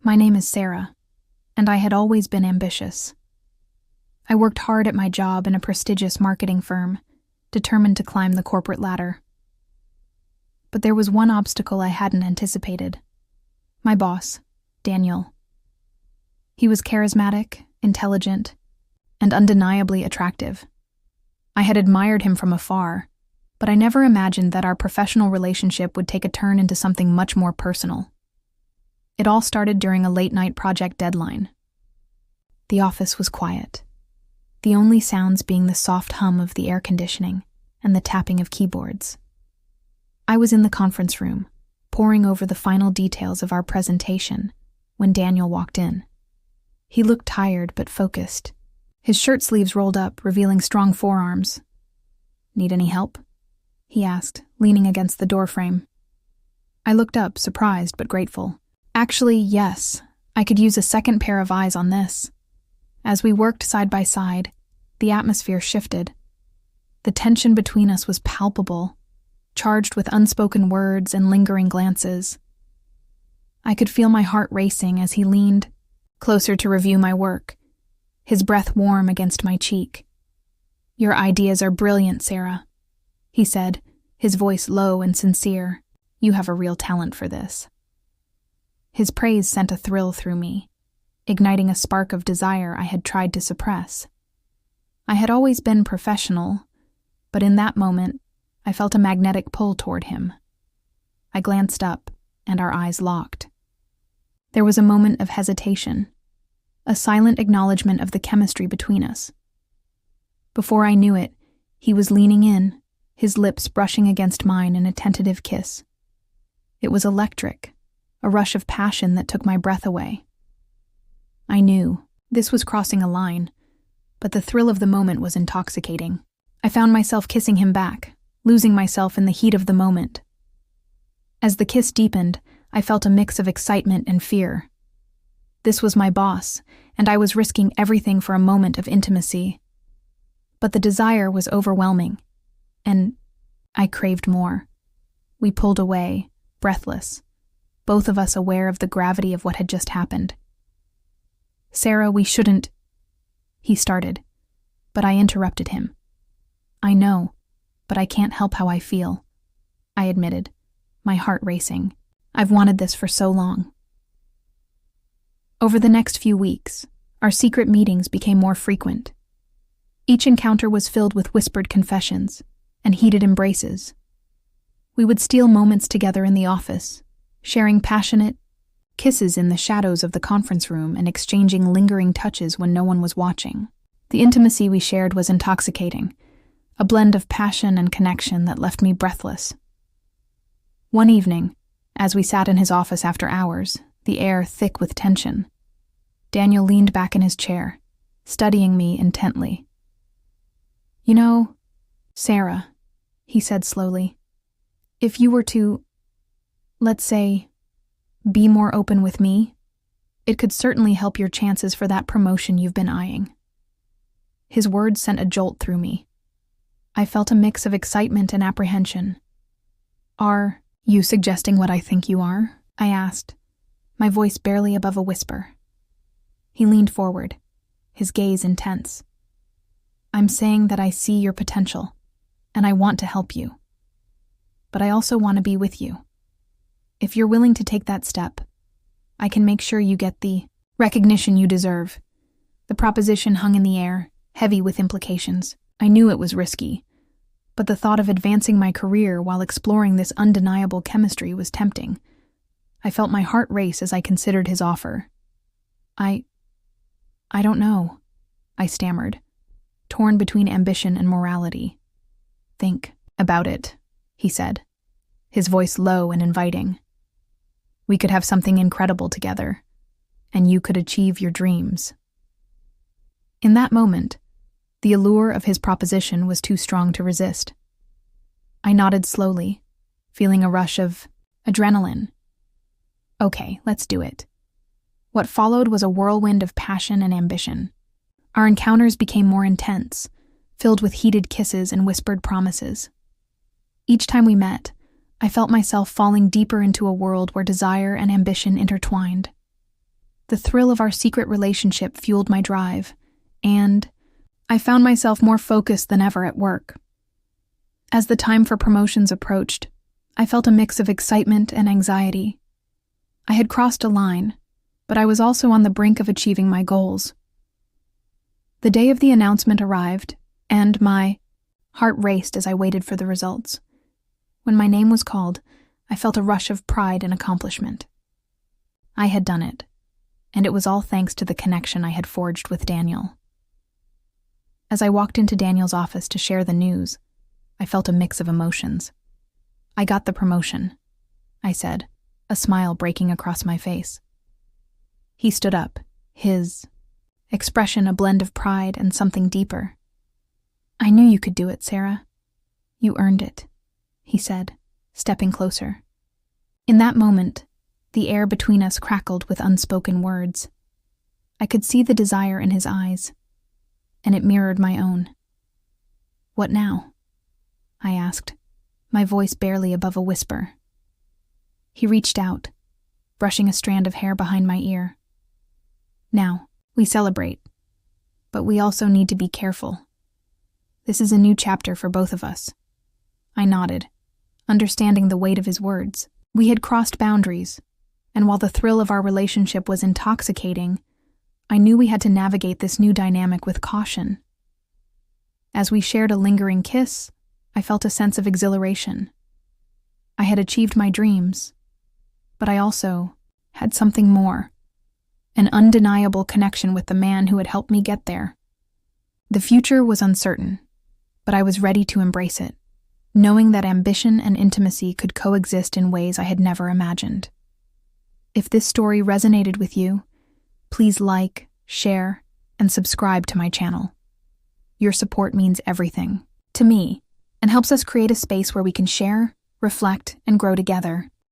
My name is Sarah, and I had always been ambitious. I worked hard at my job in a prestigious marketing firm, determined to climb the corporate ladder. But there was one obstacle I hadn't anticipated. My boss, Daniel. He was charismatic, intelligent, and undeniably attractive. I had admired him from afar, but I never imagined that our professional relationship would take a turn into something much more personal. It all started during a late-night project deadline. The office was quiet, the only sounds being the soft hum of the air conditioning and the tapping of keyboards. I was in the conference room, poring over the final details of our presentation, when Daniel walked in. He looked tired but focused, his shirt sleeves rolled up, revealing strong forearms. "Need any help?" he asked, leaning against the doorframe. I looked up, surprised but grateful. Actually, yes, I could use a second pair of eyes on this. As we worked side by side, the atmosphere shifted. The tension between us was palpable, charged with unspoken words and lingering glances. I could feel my heart racing as he leaned closer to review my work, his breath warm against my cheek. "Your ideas are brilliant, Sarah," he said, his voice low and sincere. "You have a real talent for this." His praise sent a thrill through me, igniting a spark of desire I had tried to suppress. I had always been professional, but in that moment, I felt a magnetic pull toward him. I glanced up, and our eyes locked. There was a moment of hesitation, a silent acknowledgement of the chemistry between us. Before I knew it, he was leaning in, his lips brushing against mine in a tentative kiss. It was electric, a rush of passion that took my breath away. I knew this was crossing a line, but the thrill of the moment was intoxicating. I found myself kissing him back, losing myself in the heat of the moment. As the kiss deepened, I felt a mix of excitement and fear. This was my boss, and I was risking everything for a moment of intimacy. But the desire was overwhelming, and I craved more. We pulled away, breathless, both of us aware of the gravity of what had just happened. "Sarah, we shouldn't," he started, but I interrupted him. "I know, but I can't help how I feel," I admitted, my heart racing. "I've wanted this for so long." Over the next few weeks, our secret meetings became more frequent. Each encounter was filled with whispered confessions and heated embraces. We would steal moments together in the office, sharing passionate kisses in the shadows of the conference room and exchanging lingering touches when no one was watching. The intimacy we shared was intoxicating, a blend of passion and connection that left me breathless. One evening, as we sat in his office after hours, the air thick with tension, Daniel leaned back in his chair, studying me intently. "You know, Sarah," he said slowly, "if you were to, let's say, be more open with me, it could certainly help your chances for that promotion you've been eyeing." His words sent a jolt through me. I felt a mix of excitement and apprehension. "Are you suggesting what I think you are?" I asked, my voice barely above a whisper. He leaned forward, his gaze intense. "I'm saying that I see your potential, and I want to help you. But I also want to be with you. If you're willing to take that step, I can make sure you get the recognition you deserve." The proposition hung in the air, heavy with implications. I knew it was risky, but the thought of advancing my career while exploring this undeniable chemistry was tempting. I felt my heart race as I considered his offer. I don't know," I stammered, torn between ambition and morality. "Think about it," he said, his voice low and inviting. "We could have something incredible together, and you could achieve your dreams." In that moment, the allure of his proposition was too strong to resist. I nodded slowly, feeling a rush of adrenaline. "Okay, let's do it." What followed was a whirlwind of passion and ambition. Our encounters became more intense, filled with heated kisses and whispered promises. Each time we met, I felt myself falling deeper into a world where desire and ambition intertwined. The thrill of our secret relationship fueled my drive, and I found myself more focused than ever at work. As the time for promotions approached, I felt a mix of excitement and anxiety. I had crossed a line, but I was also on the brink of achieving my goals. The day of the announcement arrived, and my heart raced as I waited for the results. When my name was called, I felt a rush of pride and accomplishment. I had done it, and it was all thanks to the connection I had forged with Daniel. As I walked into Daniel's office to share the news, I felt a mix of emotions. "I got the promotion," I said, a smile breaking across my face. He stood up, his expression a blend of pride and something deeper. "I knew you could do it, Sarah. You earned it," he said, stepping closer. In that moment, the air between us crackled with unspoken words. I could see the desire in his eyes, and it mirrored my own. "What now?" I asked, my voice barely above a whisper. He reached out, brushing a strand of hair behind my ear. "Now, we celebrate, but we also need to be careful. This is a new chapter for both of us." I nodded, understanding the weight of his words. We had crossed boundaries, and while the thrill of our relationship was intoxicating, I knew we had to navigate this new dynamic with caution. As we shared a lingering kiss, I felt a sense of exhilaration. I had achieved my dreams, but I also had something more, an undeniable connection with the man who had helped me get there. The future was uncertain, but I was ready to embrace it, knowing that ambition and intimacy could coexist in ways I had never imagined. If this story resonated with you, please like, share, and subscribe to my channel. Your support means everything to me and helps us create a space where we can share, reflect, and grow together.